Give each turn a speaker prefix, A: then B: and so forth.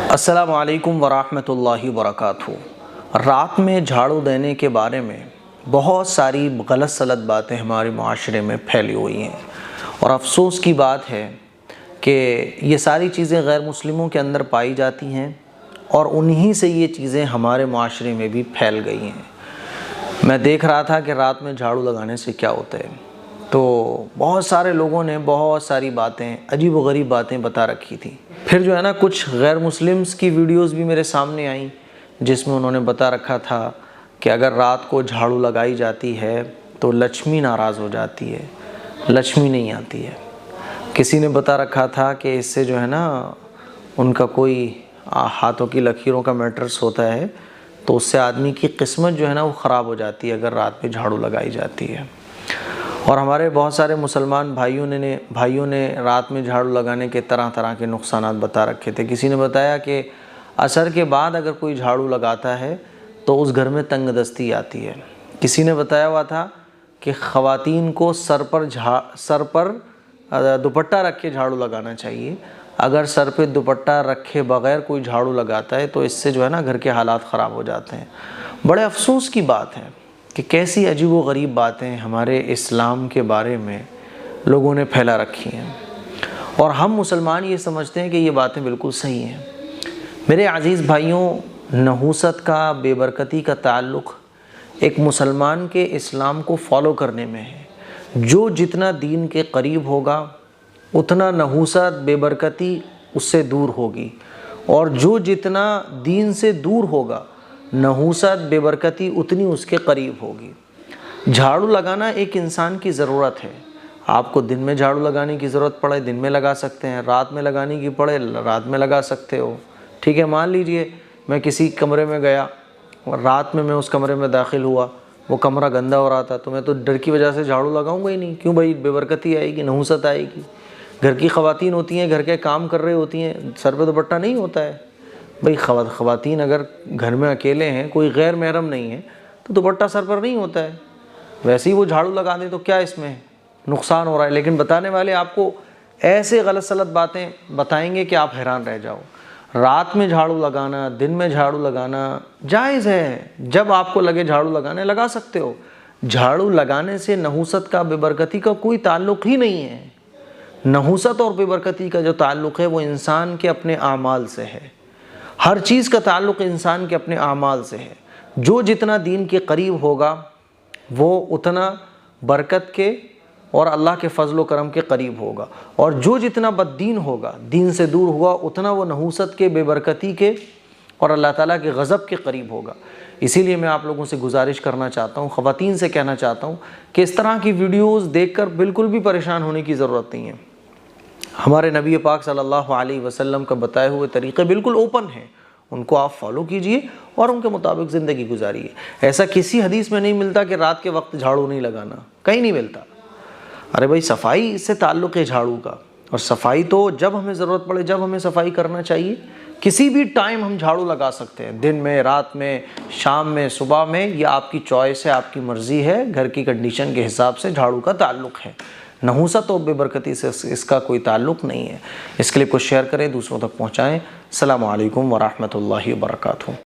A: السلام علیکم ورحمۃ اللہ وبرکاتہ۔ رات میں جھاڑو دینے کے بارے میں بہت ساری غلط سلط باتیں ہمارے معاشرے میں پھیلی ہوئی ہیں، اور افسوس کی بات ہے کہ یہ ساری چیزیں غیر مسلموں کے اندر پائی جاتی ہیں، اور انہی سے یہ چیزیں ہمارے معاشرے میں بھی پھیل گئی ہیں۔ میں دیکھ رہا تھا کہ رات میں جھاڑو لگانے سے کیا ہوتا ہے، تو بہت سارے لوگوں نے بہت ساری باتیں، عجیب و غریب باتیں بتا رکھی تھی۔ پھر جو ہے نا، کچھ غیر مسلمز کی ویڈیوز بھی میرے سامنے آئیں جس میں انہوں نے بتا رکھا تھا کہ اگر رات کو جھاڑو لگائی جاتی ہے تو لچھمی ناراض ہو جاتی ہے، لچھمی نہیں آتی ہے۔ کسی نے بتا رکھا تھا کہ اس سے جو ہے نا ان کا کوئی ہاتھوں کی لکیروں کا میٹرس ہوتا ہے، تو اس سے آدمی کی قسمت جو ہے نا وہ خراب ہو جاتی ہے اگر رات میں جھاڑو لگائی جاتی ہے۔ اور ہمارے بہت سارے مسلمان بھائیوں نے رات میں جھاڑو لگانے کے طرح طرح کے نقصانات بتا رکھے تھے۔ کسی نے بتایا کہ عصر کے بعد اگر کوئی جھاڑو لگاتا ہے تو اس گھر میں تنگ دستی آتی ہے۔ کسی نے بتایا ہوا تھا کہ خواتین کو سر پر دوپٹہ رکھ کے جھاڑو لگانا چاہیے۔ اگر سر پہ دوپٹہ رکھے بغیر کوئی جھاڑو لگاتا ہے تو اس سے جو ہے نا گھر کے حالات خراب ہو جاتے ہیں۔ بڑے افسوس کی بات ہے کہ کیسی عجیب و غریب باتیں ہمارے اسلام کے بارے میں لوگوں نے پھیلا رکھی ہیں، اور ہم مسلمان یہ سمجھتے ہیں کہ یہ باتیں بالکل صحیح ہیں۔ میرے عزیز بھائیوں، نحوست کا، بے برکتی کا تعلق ایک مسلمان کے اسلام کو فالو کرنے میں ہے۔ جو جتنا دین کے قریب ہوگا اتنا نحوست، بے برکتی اس سے دور ہوگی، اور جو جتنا دین سے دور ہوگا نحوست، بے برکتی اتنی اس کے قریب ہوگی۔ جھاڑو لگانا ایک انسان کی ضرورت ہے۔ آپ کو دن میں جھاڑو لگانے کی ضرورت پڑے دن میں لگا سکتے ہیں، رات میں لگانے کی پڑے رات میں لگا سکتے ہو، ٹھیک ہے۔ مان لیجئے میں کسی کمرے میں گیا اور رات میں اس کمرے میں داخل ہوا، وہ کمرہ گندا ہو رہا تھا، تو میں تو ڈر کی وجہ سے جھاڑو لگاؤں گا ہی نہیں۔ کیوں بھائی؟ بے برکتی آئے گی، نحوست آئے گی۔ گھر کی خواتین ہوتی ہیں، گھر کے کام کر رہے ہوتی ہیں، سر پہ دوپٹہ نہیں ہوتا ہے بھائی۔ خواتین اگر گھر میں اکیلے ہیں، کوئی غیر محرم نہیں ہے، تو دوپٹہ سر پر نہیں ہوتا ہے۔ ویسے ہی وہ جھاڑو لگا دیں تو کیا اس میں نقصان ہو رہا ہے؟ لیکن بتانے والے آپ کو ایسے غلط سلط باتیں بتائیں گے کہ آپ حیران رہ جاؤ۔ رات میں جھاڑو لگانا، دن میں جھاڑو لگانا جائز ہے۔ جب آپ کو لگے جھاڑو لگانے لگا سکتے ہو۔ جھاڑو لگانے سے نحوست کا، بے برکتی کا کوئی تعلق ہی نہیں ہے۔ نحوست اور بے برکتی کا جو تعلق ہے وہ انسان کے اپنے اعمال سے ہے۔ ہر چیز کا تعلق انسان کے اپنے اعمال سے ہے۔ جو جتنا دین کے قریب ہوگا وہ اتنا برکت کے اور اللہ کے فضل و کرم کے قریب ہوگا، اور جو جتنا بد دین ہوگا، دین سے دور ہوگا، اتنا وہ نحوست کے، بے برکتی کے اور اللہ تعالیٰ کے غضب کے قریب ہوگا۔ اسی لیے میں آپ لوگوں سے گزارش کرنا چاہتا ہوں، خواتین سے کہنا چاہتا ہوں کہ اس طرح کی ویڈیوز دیکھ کر بالکل بھی پریشان ہونے کی ضرورت نہیں ہے۔ ہمارے نبی پاک صلی اللہ علیہ وسلم کا بتائے ہوئے طریقے بالکل اوپن ہیں، ان کو آپ فالو کیجئے اور ان کے مطابق زندگی گزاریے۔ ایسا کسی حدیث میں نہیں ملتا کہ رات کے وقت جھاڑو نہیں لگانا، کہیں نہیں ملتا۔ ارے بھائی، صفائی سے تعلق ہے جھاڑو کا، اور صفائی تو جب ہمیں ضرورت پڑے جب ہمیں صفائی کرنا چاہیے۔ کسی بھی ٹائم ہم جھاڑو لگا سکتے ہیں، دن میں، رات میں، شام میں، صبح میں، یہ آپ کی چوائس ہے، آپ کی مرضی ہے۔ گھر کی کنڈیشن کے حساب سے جھاڑو کا تعلق ہے۔ نحوست اور بے برکتی سے اس کا کوئی تعلق نہیں ہے۔ اس کلپ کو شیئر کریں، دوسروں تک پہنچائیں۔ السلام علیکم ورحمۃ اللہ وبرکاتہ۔